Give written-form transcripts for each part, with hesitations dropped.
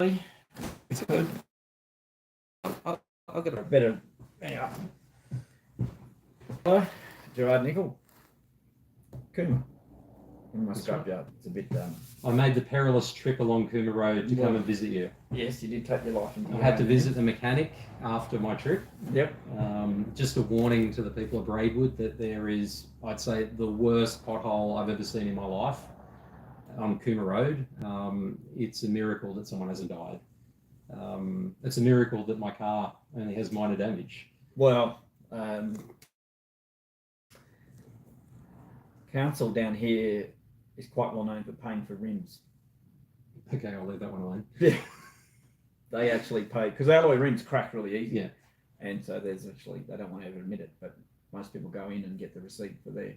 It's good. I'll get a better. Anyway. Hello, Gerard Nicol. Coombe. In my scrapyard. It's a bit. I made the perilous trip along Coombe Road to come and visit you. Yes, you did take your life into your I had to own visit hands. the mechanic after my trip. Yep. Just a warning to the people of Braidwood that there is, I'd say, the worst pothole I've ever seen in my life on Coombe Road. It's a miracle that someone hasn't died. It's a miracle that my car only has minor damage. Well, council down here is quite well known for paying for rims. Okay, I'll leave that one alone. Yeah. They actually pay, because alloy rims crack really easy. Yeah. And so there's actually, they don't want to ever admit it, but most people go in and get the receipt for their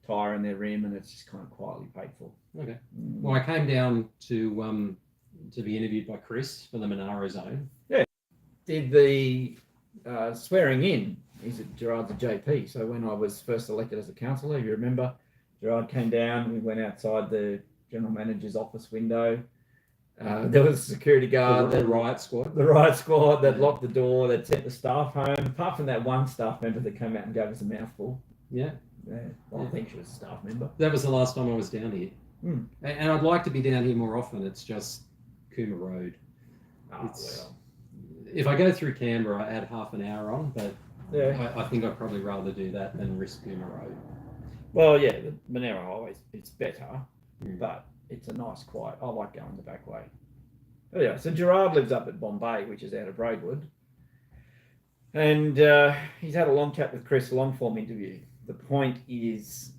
tyre and their rim, and it's just kind of quietly paid for. Okay. Well, I came down to be interviewed by Chris for the Monaro Zone. Yeah. Did the swearing in, Gerard's a JP, so when I was first elected as a councillor, you remember, Gerard came down, we went outside the general manager's office window. There was a security guard. The riot squad. The riot squad that locked the door, that sent the staff home. Apart from that one staff member that came out and gave us a mouthful. Yeah. Well, I think she was a staff member. That was the last time I was down here. And I'd like to be down here more often. It's just Coombe Road. If I go through Canberra, I add half an hour on, but I think I'd probably rather do that than risk Coombe Road. Well, yeah, the Monaro Highway, it's better, but it's a nice, quiet. I like going the back way. Oh, yeah, so Gerard lives up at Bombay, which is out of Braidwood. And he's had a long chat with Chris, a long form interview. The point is,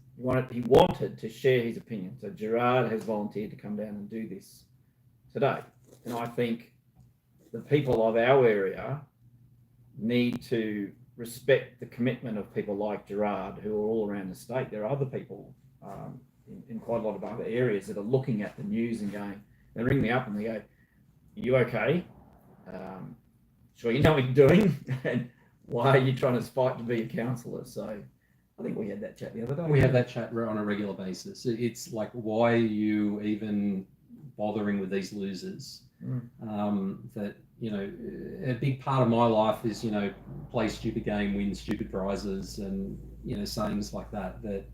he wanted to share his opinion. So Gerard has volunteered to come down and do this today. And I think the people of our area need to respect the commitment of people like Gerard, who are all around the state. There are other people in quite a lot of other areas that are looking at the news and going, they ring me up and they go, "Are you okay? Sure, you know what you're doing, and why are you trying to fight to be a councillor?" So I think we had that chat the other day. We have that chat on a regular basis. It's like, why are you even bothering with these losers? That, you know, a big part of my life is, you know, play stupid game, win stupid prizes, and, you know, sayings like that, that,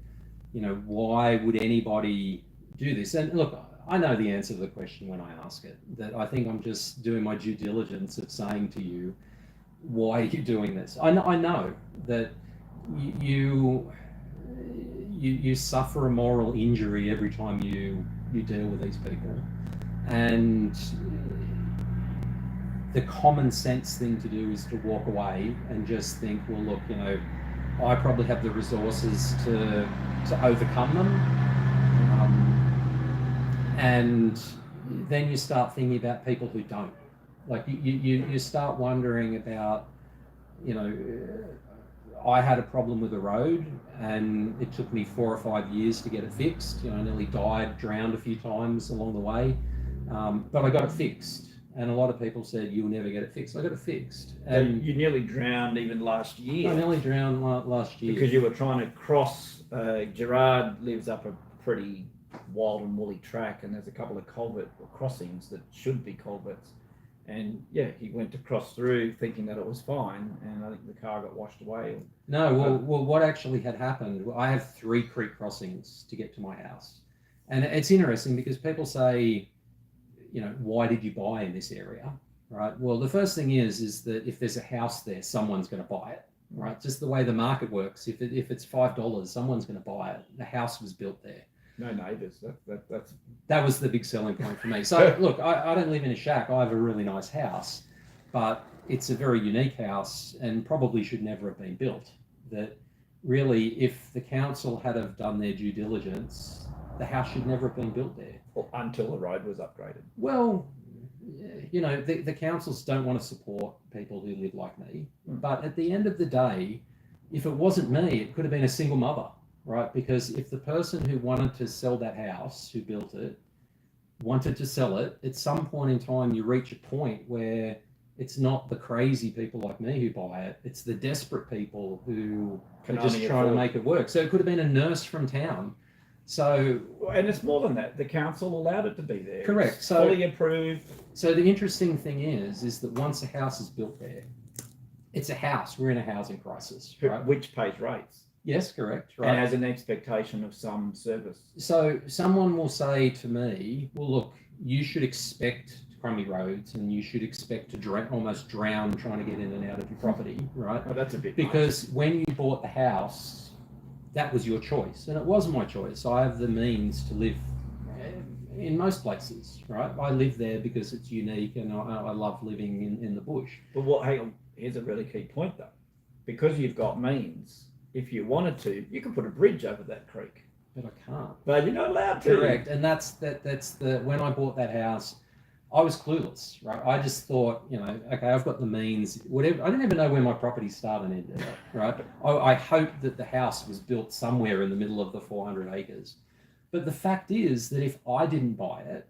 you know, why would anybody do this? And look, I know the answer to the question when I ask it, that I think I'm just doing my due diligence of saying to you, why are you doing this? I know that you suffer a moral injury every time you deal with these people. And the common sense thing to do is to walk away and just think, well, look, you know, I probably have the resources to overcome them. And then you start thinking about people who don't. Like you start wondering about, you know, I had a problem with the road and it took me 4 or 5 years to get it fixed. You know, I nearly died, drowned a few times along the way. But I got it fixed, and a lot of people said, "You'll never get it fixed." I got it fixed. And you nearly drowned even last year. I nearly drowned last year. Because you were trying to cross, Gerard lives up a pretty wild and woolly track, and there's a couple of culvert crossings that should be culverts. And yeah, he went to cross through thinking that it was fine, and I think the car got washed away. No, well, what actually had happened, I have 3 creek crossings to get to my house. And it's interesting because people say, you know, why did you buy in this area, right? Well, the first thing is that if there's a house there, someone's going to buy it, right? Just the way the market works. If it's $5, someone's going to buy it. The house was built there. No neighbours. That was the big selling point for me. So look, I don't live in a shack. I have a really nice house, but it's a very unique house and probably should never have been built. That really, if the council had have done their due diligence, the house should never have been built there. Well, until the road was upgraded. Well, you know, the councils don't want to support people who live like me. But at the end of the day, if it wasn't me, it could have been a single mother, right? Because if the person who wanted to sell that house, who built it, wanted to sell it, at some point in time, you reach a point where it's not the crazy people like me who buy it. It's the desperate people who are just trying to make it work. So it could have been a nurse from town. So, and it's more than that. The council allowed it to be there. Correct. It's fully approved. So the interesting thing is that once a house is built there, it's a house. We're in a housing crisis, right? Which pays rates. Yes, correct. Right. And has an expectation of some service. So someone will say to me, well, look, you should expect crummy roads and you should expect to almost drown trying to get in and out of your property, right? Oh, that's a bit because when you bought the house, that was your choice. And it was my choice. I have the means to live in most places, right? I live there because it's unique and I love living in the bush. But hang on, here's a really key point though. Because you've got means, if you wanted to, you can put a bridge over that creek. But I can't. But you're not allowed to. Correct. And that's when I bought that house, I was clueless, right? I just thought, okay, I've got the means, whatever. I didn't even know where my property started and ended, right? I hoped that the house was built somewhere in the middle of the 400 acres. But the fact is that if I didn't buy it,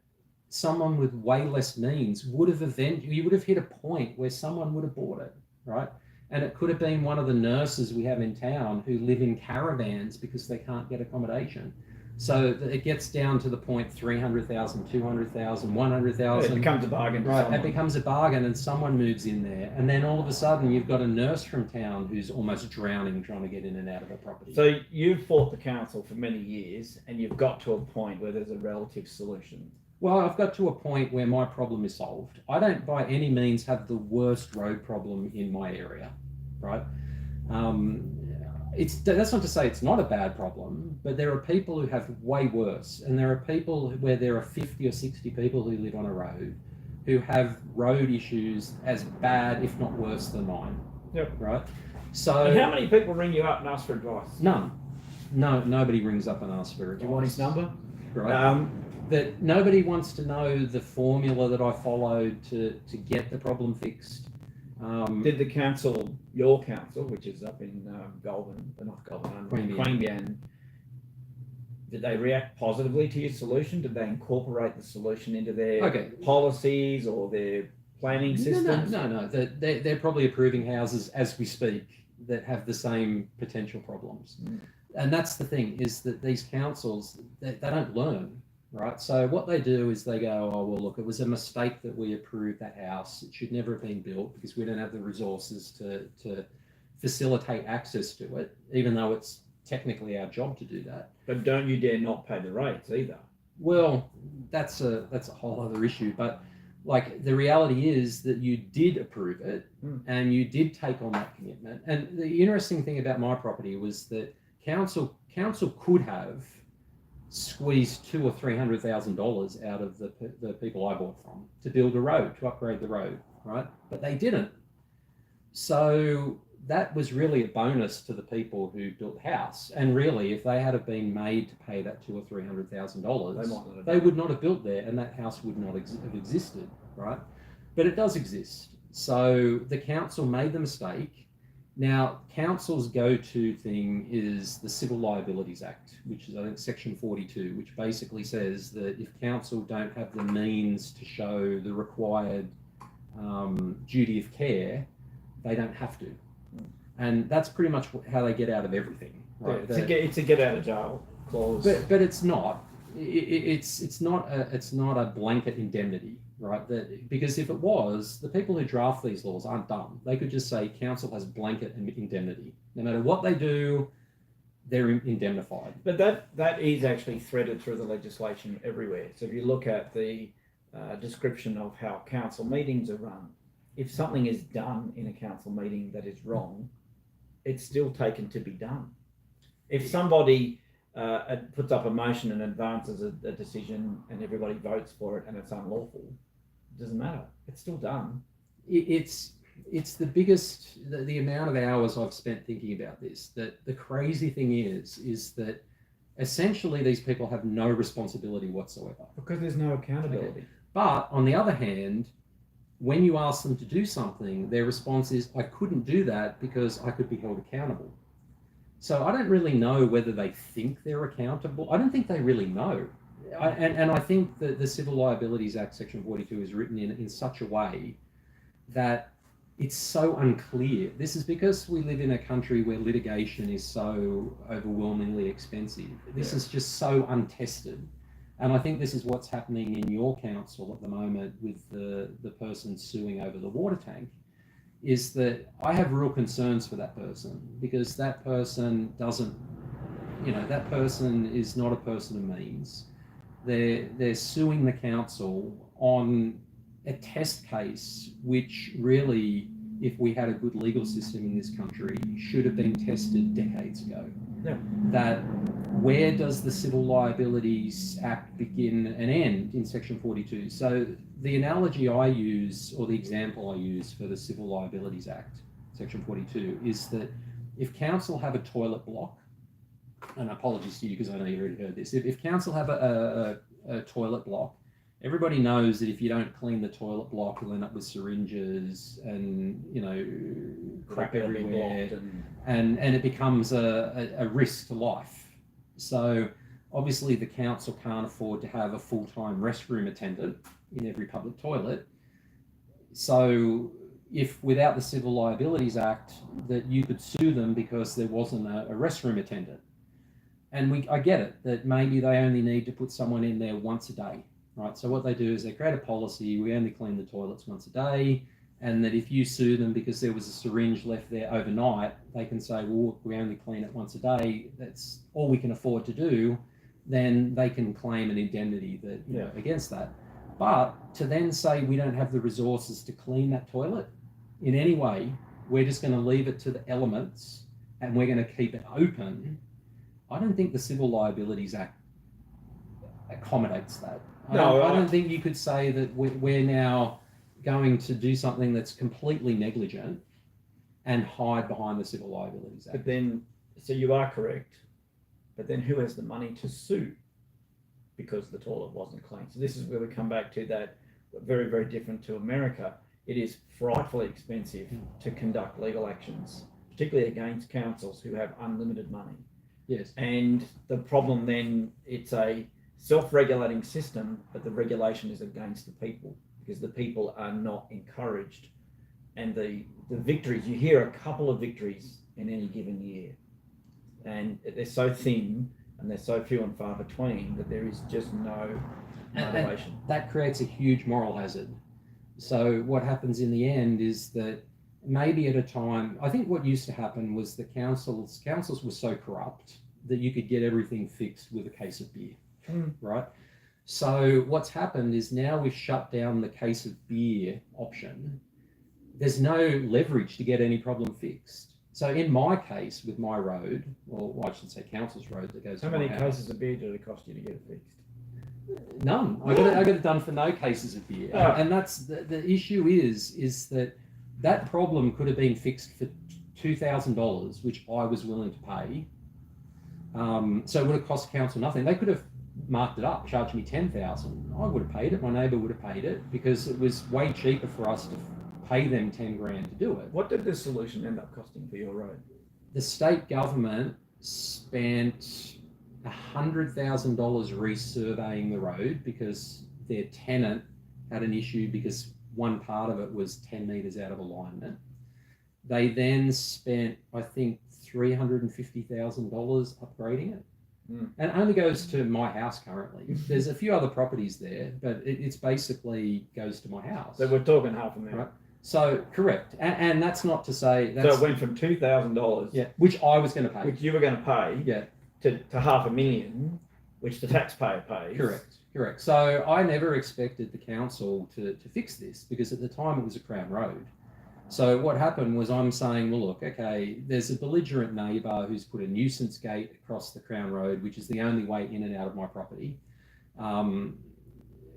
someone with way less means you would have hit a point where someone would have bought it, right? And it could have been one of the nurses we have in town who live in caravans because they can't get accommodation. So it gets down to the point 300,000, 200,000, 100,000. It becomes a bargain. Right, it becomes a bargain and someone moves in there. And then all of a sudden you've got a nurse from town who's almost drowning trying to get in and out of a property. So you've fought the council for many years and you've got to a point where there's a relative solution. Well, I've got to a point where my problem is solved. I don't by any means have the worst road problem in my area, right? That's not to say it's not a bad problem, but there are people who have way worse. And there are people where there are 50 or 60 people who live on a road who have road issues as bad, if not worse than mine. Yep. Right? So. And how many people ring you up and ask for advice? None. No, nobody rings up and asks for advice. Do you want his number? Right. That nobody wants to know the formula that I followed to get the problem fixed. Did the council, your council, which is up in Queanbeyan, did they react positively to your solution? Did they incorporate the solution into their policies or their planning systems? No. They're probably approving houses as we speak that have the same potential problems. And that's the thing, is that these councils, they don't learn. Right, so what they do is they go, oh, well, look, it was a mistake that we approved that house. It should never have been built because we don't have the resources to facilitate access to it, even though it's technically our job to do that. But don't you dare not pay the rates either. Well, that's a whole other issue. But like the reality is that you did approve it and you did take on that commitment. And the interesting thing about my property was that council could have squeeze $200,000 or $300,000 out of the people I bought from to build a road, to upgrade the road, right? But they didn't. So that was really a bonus to the people who built the house. And really, if they had been made to pay that $200,000 or $300,000, they would not have built there, and that house would not have existed, right? But it does exist. So the council made the mistake. Now, council's go-to thing is the Civil Liabilities Act, which is, I think, Section 42, which basically says that if council don't have the means to show the required duty of care, they don't have to. And that's pretty much how they get out of everything. Right? Yeah, it's a get out of jail clause. But it's not. It's not a blanket indemnity. Right, because if it was, the people who draft these laws aren't dumb. They could just say council has blanket indemnity. No matter what they do, they're indemnified. But that is actually threaded through the legislation everywhere. So if you look at the description of how council meetings are run, if something is done in a council meeting that is wrong, it's still taken to be done. If somebody puts up a motion and advances a decision and everybody votes for it and it's unlawful, it doesn't matter. It's still done. It's the biggest, the amount of hours I've spent thinking about this, that the crazy thing is that essentially these people have no responsibility whatsoever. Because there's no accountability. Okay. But on the other hand, when you ask them to do something, their response is, I couldn't do that because I could be held accountable. So I don't really know whether they think they're accountable. I don't think they really know. And I think that the Civil Liabilities Act, Section 42, is written in such a way that it's so unclear. This is because we live in a country where litigation is so overwhelmingly expensive. This is just so untested And I think this is what's happening in your council at the moment with the person suing over the water tank, is that I have real concerns for that person, because that person doesn't, that person is not a person of means. They're suing the council on a test case, which really, if we had a good legal system in this country, should have been tested decades ago. Yeah. That where does the Civil Liabilities Act begin and end in Section 42? So the analogy I use, or the example I use for the Civil Liabilities Act, Section 42, is that if council have a toilet block, and apologies to you because I know you already heard this, if council have a toilet block, everybody knows that if you don't clean the toilet block, you'll end up with syringes and, crap everywhere, and it becomes a risk to life. So obviously the council can't afford to have a full-time restroom attendant in every public toilet. So if without the Civil Liabilities Act, that you could sue them because there wasn't a restroom attendant. And I get it, that maybe they only need to put someone in there once a day, right? So what they do is they create a policy, we only clean the toilets once a day, and that if you sue them because there was a syringe left there overnight, they can say, well, we only clean it once a day, that's all we can afford to do, then they can claim an indemnity that against that. But to then say we don't have the resources to clean that toilet in any way, we're just going to leave it to the elements and we're going to keep it open, I don't think the Civil Liabilities Act accommodates that. I don't think you could say that we're now going to do something that's completely negligent and hide behind the Civil Liabilities Act. But then, so you are correct, but then who has the money to sue because the toilet wasn't clean? So this is where we come back to that, very, very different to America. It is frightfully expensive to conduct legal actions, particularly against councils who have unlimited money. Yes. And the problem then, it's a self-regulating system, but the regulation is against the people, because the people are not encouraged. And the victories, you hear a couple of victories in any given year, and they're so thin and they're so few and far between that there is just no motivation. And that creates a huge moral hazard. So what happens in the end is that maybe at a time, I think what used to happen was the councils were so corrupt that you could get everything fixed with a case of beer, right? So what's happened is now we've shut down the case of beer option. There's no leverage to get any problem fixed. So in my case with my road, or I should say council's road that goes. How many cases of beer did it cost you to get it fixed? None. I got it done for no cases of beer. Oh. And that's the issue is that problem could have been fixed for $2,000, which I was willing to pay. So it would have cost council nothing. They could have marked it up, charged me $10,000. I would have paid it. My neighbour would have paid it, because it was way cheaper for us to pay them $10,000 to do it. What did the solution end up costing for your road? The state government spent $100,000 resurveying the road because their tenant had an issue because one part of it was 10 metres out of alignment. They then spent, I think, $350,000 upgrading it. And it only goes to my house currently. There's a few other properties there, but it's basically goes to my house. So we're talking $500,000. Right. So correct, and that's not to say so it went from $2,000, which I was going to pay, which you were going to pay, to $500,000, which the taxpayer pays. Correct. So I never expected the council to fix this, because at the time it was a Crown Road. So what happened was, I'm saying, well, look, okay, there's a belligerent neighbour who's put a nuisance gate across the Crown Road, which is the only way in and out of my property.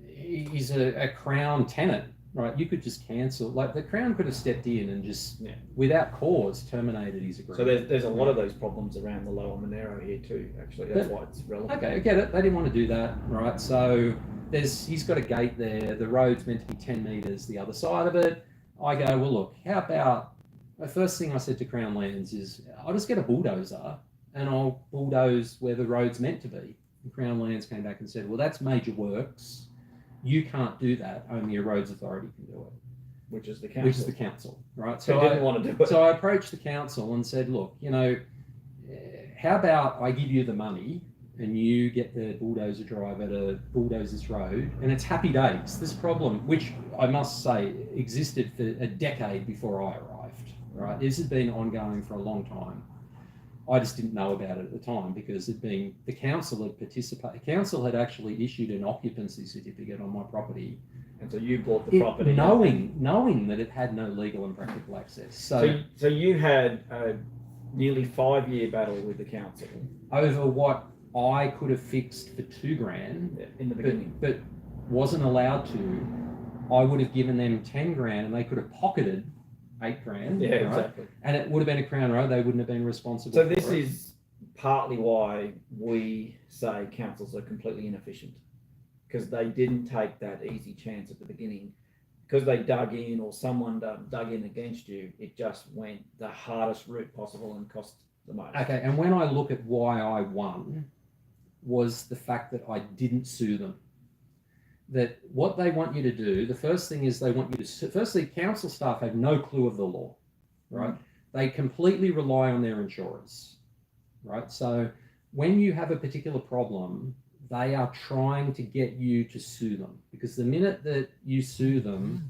He's a Crown tenant, right? You could just cancel. Like, the Crown could have stepped in and just, without cause, terminated his agreement. So there's a lot of those problems around the Lower Monero here too, actually. That's why it's relevant. Okay, I get it. They didn't want to do that, right? So he's got a gate there. The road's meant to be 10 metres the other side of it. I go, well, look, how about, the first thing I said to Crown Lands is, I'll just get a bulldozer and I'll bulldoze where the road's meant to be. And Crown Lands came back and said, well, that's major works. You can't do that. Only a roads authority can do it. Which is the council. Right? So I didn't want to do it. So I approached the council and said, look, how about I give you the money and you get the bulldozer driver to bulldoze this road, and it's happy days. This problem, which I must say existed for a decade before I arrived, right? This has been ongoing for a long time. I just didn't know about it at the time because the council had participated. The council had actually issued an occupancy certificate on my property. And so you bought the property, knowing that it had no legal and practical access. So you had a nearly 5-year battle with the council over what I could have fixed for $2,000 in the beginning, but wasn't allowed to. I would have given them $10,000, and they could have pocketed $8,000. Yeah, right? exactly. And it would have been a Crown Road. They wouldn't have been responsible. So this is partly why we say councils are completely inefficient, because they didn't take that easy chance at the beginning. Because they dug in, or someone dug in against you, it just went the hardest route possible and cost the most. Okay, and when I look at why I won, was the fact that I didn't sue them. That what they want you to do, the first thing is they want you to sue. Firstly, council staff have no clue of the law, right? They completely rely on their insurers, right? So when you have a particular problem, they are trying to get you to sue them, because the minute that you sue them,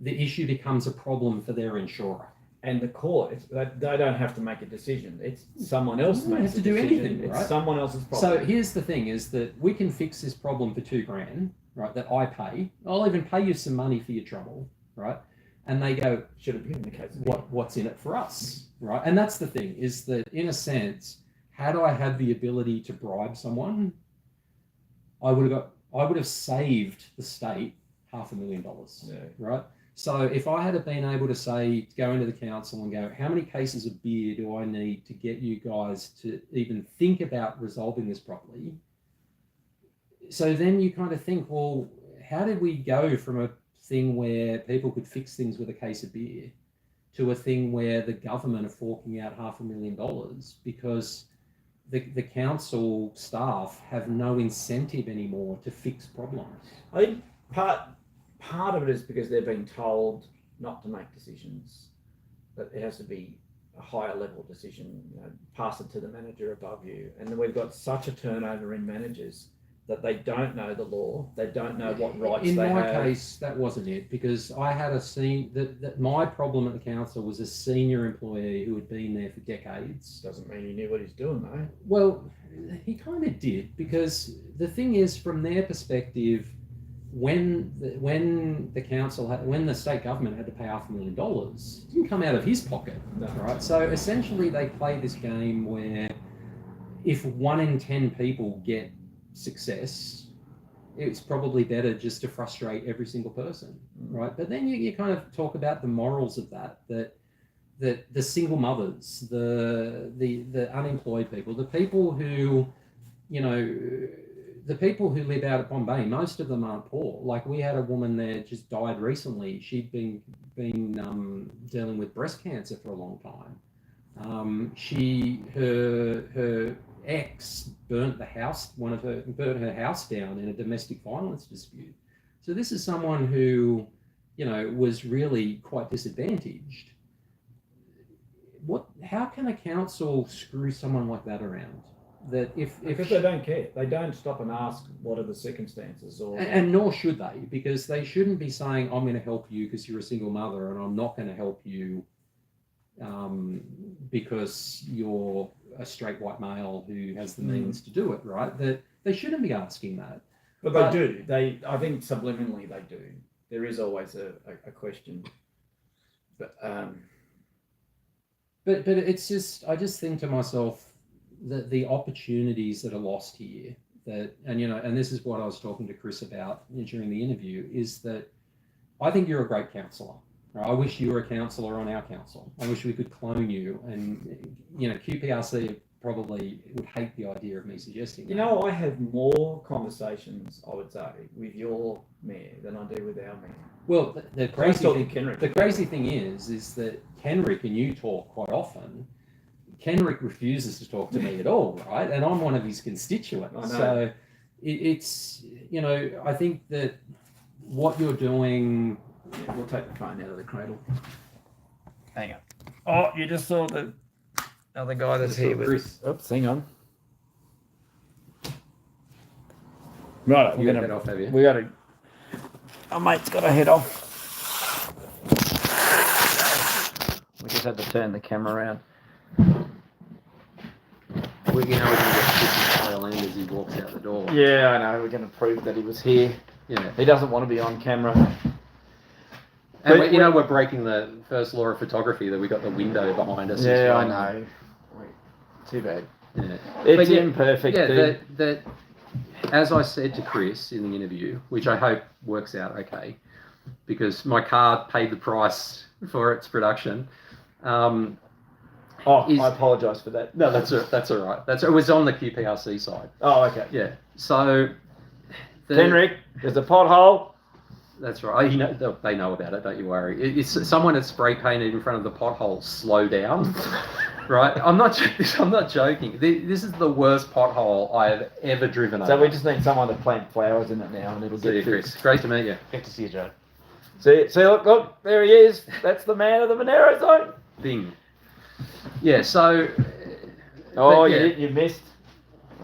the issue becomes a problem for their insurer. And the court, they don't have to make a decision. It's someone else They makes have to a do decision. anything, right? It's someone else's problem. So here's the thing: is that we can fix this problem for $2,000, right? That I pay. I'll even pay you some money for your trouble, right? And they go, should have been the case. What's in it for us, right? And that's the thing: is that in a sense, had I had the ability to bribe someone, I would have saved the state $500,000, yeah. right? So if I had been able to say, go into the council and go, how many cases of beer do I need to get you guys to even think about resolving this properly? So then you kind of think, well, how did we go from a thing where people could fix things with a case of beer to a thing where the government are forking out $500,000 because the council staff have no incentive anymore to fix problems? I think part of it is because they're being told not to make decisions, that it has to be a higher level decision, pass it to the manager above you. And then we've got such a turnover in managers that they don't know the law, they don't know what rights they have. In my case, that wasn't it, because I had that my problem at the council was a senior employee who had been there for decades. Doesn't mean he knew what he's doing, though. Well, he kind of did, because the thing is, from their perspective, when the state government had to pay $500,000, it didn't come out of his pocket, No. right? So essentially, they play this game where if 1 in 10 people get success, it's probably better just to frustrate every single person, right? But then you kind of talk about the morals of that the single mothers, the unemployed people, the people who, the people who live out at Bombay, most of them aren't poor. Like, we had a woman there just died recently. She'd been dealing with breast cancer for a long time. Her ex burnt her house down in a domestic violence dispute. So this is someone who, was really quite disadvantaged. How can a council screw someone like that around? Because they don't care. They don't stop and ask what are the circumstances, and nor should they, because they shouldn't be saying, I'm going to help you because you're a single mother, and I'm not going to help you because you're a straight white male who has the means to do it, right? That they shouldn't be asking that. But they do. I think subliminally they do. There is always a question. But it's just, I just think to myself that the opportunities that are lost here, and this is what I was talking to Chris about during the interview, is that I think you're a great counsellor. I wish you were a counsellor on our council. I wish we could clone you, and QPRC probably would hate the idea of me suggesting that. I have more conversations, I would say, with your mayor than I do with our mayor. Well, the crazy thing is that Kenrick and you talk quite often. Kenrick refuses to talk to me at all, right? And I'm one of his constituents. So it's, I think that what you're doing... Yeah, we'll take the phone out of the cradle. Hang on. Oh, you just saw the other guy that's here with... Chris. Oops, hang on. Right, You we're got gonna head off, have you? we got to. Our mate's got to head off. We just had to turn the camera around. We can get Chris's tail end as he walks out the door. Yeah, I know. We're going to prove that he was here. Yeah. He doesn't want to be on camera. And we're breaking the first law of photography that we got the window behind us. Yeah, I know. Too bad. Yeah. It's imperfect. Yeah, that as I said to Chris in the interview, which I hope works out okay, because my car paid the price for its production. I apologise for that. No, that's all right. It was on the QPRC side. Oh, okay. Yeah. So, Henrik, there's a pothole. That's right. They know about it. Don't you worry. It's someone had spray painted in front of the pothole. Slow down. Right. I'm not joking. This is the worst pothole I have ever driven over. So we just need someone to plant flowers in it now, and it'll get fixed. Chris. Great to meet you. Good to see you, Joe. See, look, there he is. That's the man of the Monero zone. Bing. Yeah. So. You missed.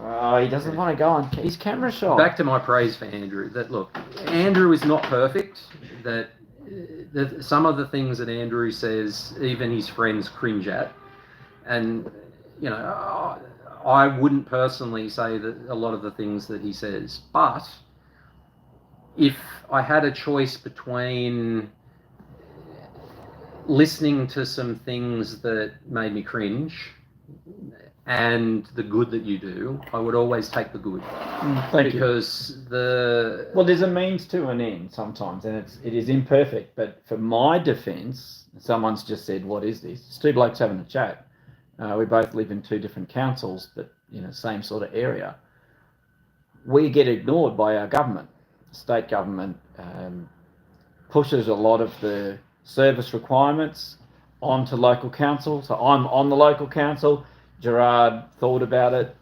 Oh, he doesn't want to go on his camera shot. Back to my praise for Andrew. That look, Andrew is not perfect. That some of the things that Andrew says, even his friends cringe at, and I wouldn't personally say that a lot of the things that he says. But if I had a choice between listening to some things that made me cringe and the good that you do, I would always take the good. Thank you. Because there's a means to an end sometimes, and it is imperfect. But for my defence, someone's just said, "What is this?" It's two blokes having a chat. We both live in two different councils, but same sort of area. We get ignored by our government. State government pushes a lot of the service requirements onto local council. So I'm on the local council. Gerard thought about it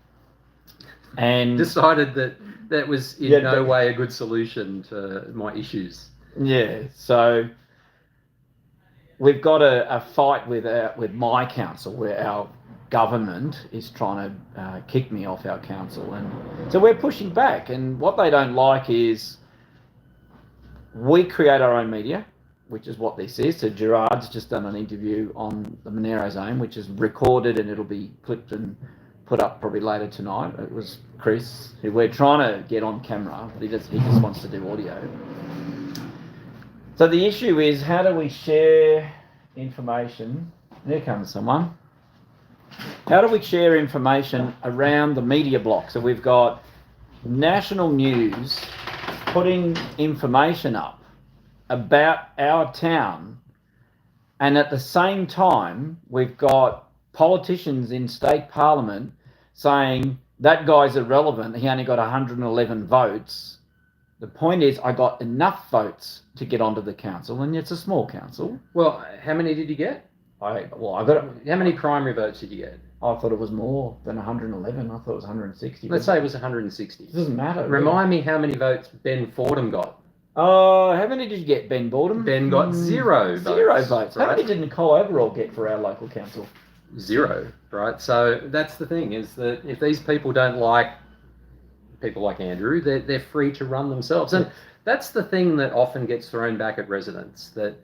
and decided that was in no way a good solution to my issues. Yeah, so we've got a fight with my council where our government is trying to kick me off our council, and so we're pushing back. And what they don't like is we create our own media, which is what this is. So Gerard's just done an interview on the Monero Zone, which is recorded and it'll be clipped and put up probably later tonight. It was Chris, who we're trying to get on camera, but he just wants to do audio. So the issue is, how do we share information? There comes someone. How do we share information around the media block? So we've got national news putting information up about our town, and at the same time we've got politicians in state parliament saying that guy's irrelevant, he only got 111 votes. The point is, I got enough votes to get onto the council, and it's a small council. Well, how many did you get? I got. How many primary votes did you get? I thought it was more than 111. I thought it was 160. Let's say it was 160. It doesn't matter. Remind me how many votes Ben Fordham got. How many did you get, Ben Baldwin? Ben got 0 votes. 0 votes. Right? How many did Nicol overall get for our local council? 0, right? So that's the thing, is that if these people don't like people like Andrew, they're free to run themselves. And that's the thing that often gets thrown back at residents, that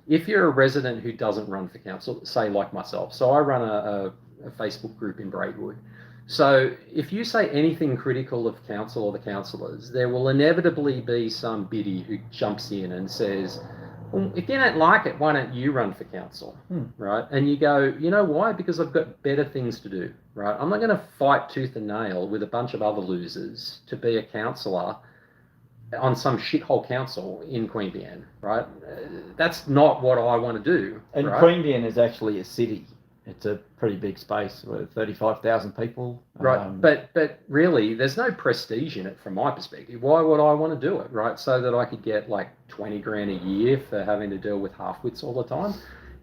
if you're a resident who doesn't run for council, say like myself, so I run a Facebook group in Braidwood. So if you say anything critical of council or the councillors, there will inevitably be some biddy who jumps in and says, well, if you don't like it, why don't you run for council, right? And you go, you know why? Because I've got better things to do, right? I'm not going to fight tooth and nail with a bunch of other losers to be a councillor on some shithole council in Queanbeyan, right? That's not what I want to do. And right? Queanbeyan is actually a city. It's a pretty big space with 35,000 people. Right, but really, there's no prestige in it from my perspective. Why would I want to do it, right? So that I could get like 20 grand a year for having to deal with half-wits all the time?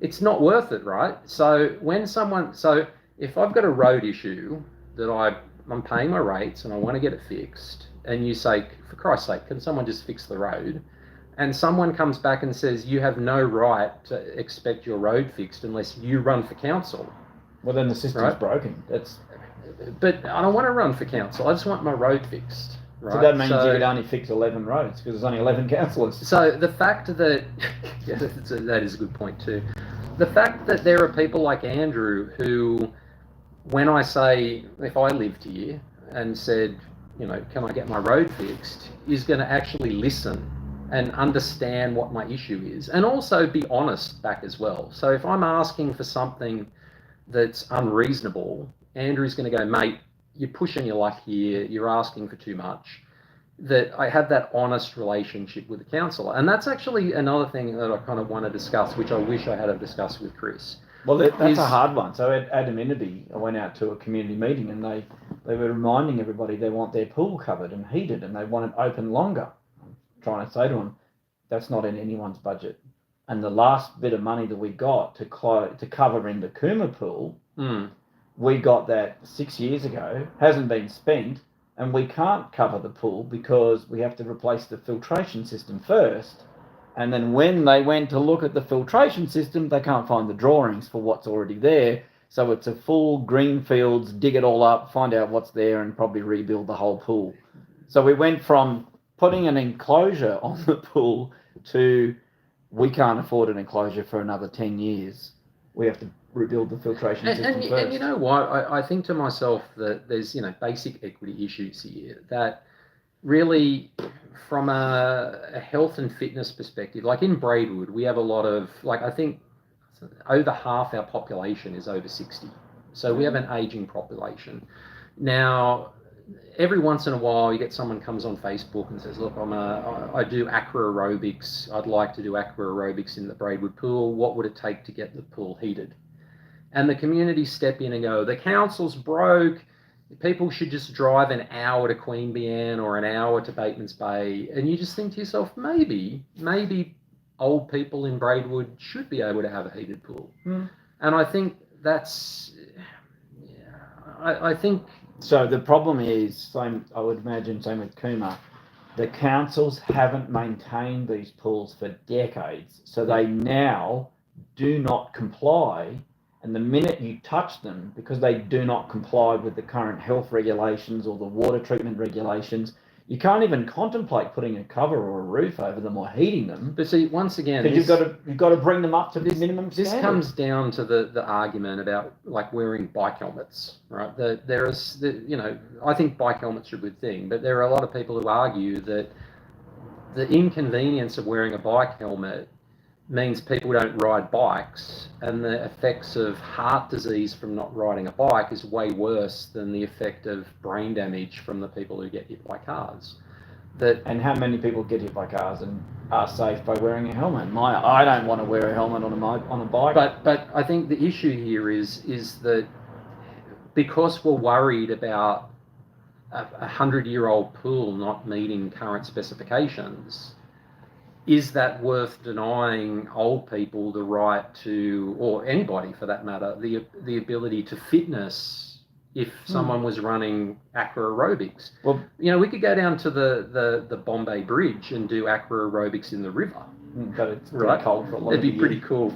It's not worth it, right? So if I've got a road issue that I'm paying my rates and I want to get it fixed, and you say, for Christ's sake, can someone just fix the road? And someone comes back and says, you have no right to expect your road fixed unless you run for council. Well, then the system's broken. But I don't want to run for council. I just want my road fixed, right? So that means you could only fix 11 roads because there's only 11 councillors. So the fact that that is a good point too. The fact that there are people like Andrew who, when I say, if I lived here and said, can I get my road fixed, is going to actually listen and understand what my issue is, and also be honest back as well. So if I'm asking for something that's unreasonable, Andrew's going to go, mate, you're pushing your luck here, you're asking for too much. That I have that honest relationship with the councillor. And that's actually another thing that I kind of want to discuss, which I wish I had discussed with Chris. Well, that's a hard one. So at Amenity, I went out to a community meeting and they were reminding everybody they want their pool covered and heated and they want it open longer. I'm trying to say to them, that's not in anyone's budget. And the last bit of money that we got to cover in the Cooma pool, we got that 6 years ago, hasn't been spent, and we can't cover the pool because we have to replace the filtration system first. And then when they went to look at the filtration system, they can't find the drawings for what's already there. So it's a full greenfields, dig it all up, find out what's there, and probably rebuild the whole pool. So we went from putting an enclosure on the pool to we can't afford an enclosure for another 10 years. We have to rebuild the filtration system first. And you know what? I think to myself that there's, basic equity issues here that really, from a health and fitness perspective, like in Braidwood, we have a lot of, I think over half our population is over 60. So we have an aging population. Now, every once in a while, you get someone comes on Facebook and says, look, I do aqua aerobics. I'd like to do aqua aerobics in the Braidwood pool. What would it take to get the pool heated? And the community step in and go, the council's broke. People should just drive an hour to Queanbeyan or an hour to Bateman's Bay. And you just think to yourself, maybe old people in Braidwood should be able to have a heated pool. And I think that's, I think... So the problem is, I would imagine, same with Cooma, the councils haven't maintained these pools for decades. So they now do not comply. And the minute you touch them, because they do not comply with the current health regulations or the water treatment regulations, you can't even contemplate putting a cover or a roof over them or heating them. But see, once again, because you've got to bring them up to the minimum standard. This comes down to the argument about wearing bike helmets, right? I think bike helmets are a good thing, but there are a lot of people who argue that the inconvenience of wearing a bike helmet means people don't ride bikes, and the effects of heart disease from not riding a bike is way worse than the effect of brain damage from the people who get hit by cars. And how many people get hit by cars and are safe by wearing a helmet? I don't want to wear a helmet on a bike. But I think the issue here is that because we're worried about a 100-year-old pool not meeting current specifications, is that worth denying old people the right to, or anybody for that matter, the ability to fitness if someone was running aqua aerobics? Well, we could go down to the Bombay Bridge and do aqua aerobics in the river. But it's pretty cold for a lot of the year. It'd be pretty cool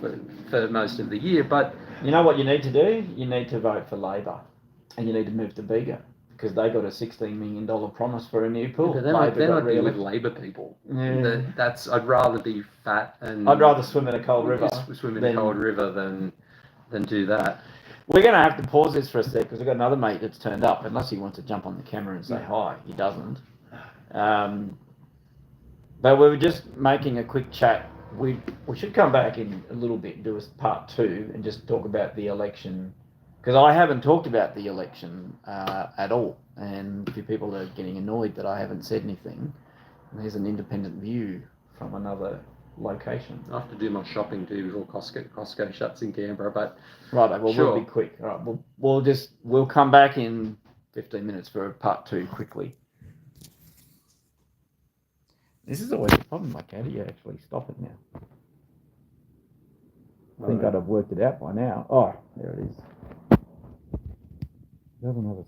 for most of the year. But you know what you need to do? You need to vote for Labor, and you need to move to Bega, because they got a $16 million promise for a new pool. Yeah, then I'd be with Labor people. Yeah. I'd rather be fat and... I'd rather swim in a cold river. Swim in a cold river than do that. We're going to have to pause this for a sec, because we've got another mate that's turned up, unless he wants to jump on the camera and say hi. He doesn't. But we were just making a quick chat. We should come back in a little bit and do a part 2 and just talk about the election, because I haven't talked about the election at all, and a few people are getting annoyed that I haven't said anything. And there's an independent view from another location. I have to do my shopping too before Costco shuts in Canberra, but right, well, sure. We'll be quick. All right, we'll come back in 15 minutes for part 2 quickly. This is always a problem. Like, how do you actually stop it now? I think I'd have worked it out by now. Oh, there it is. Doesn't have a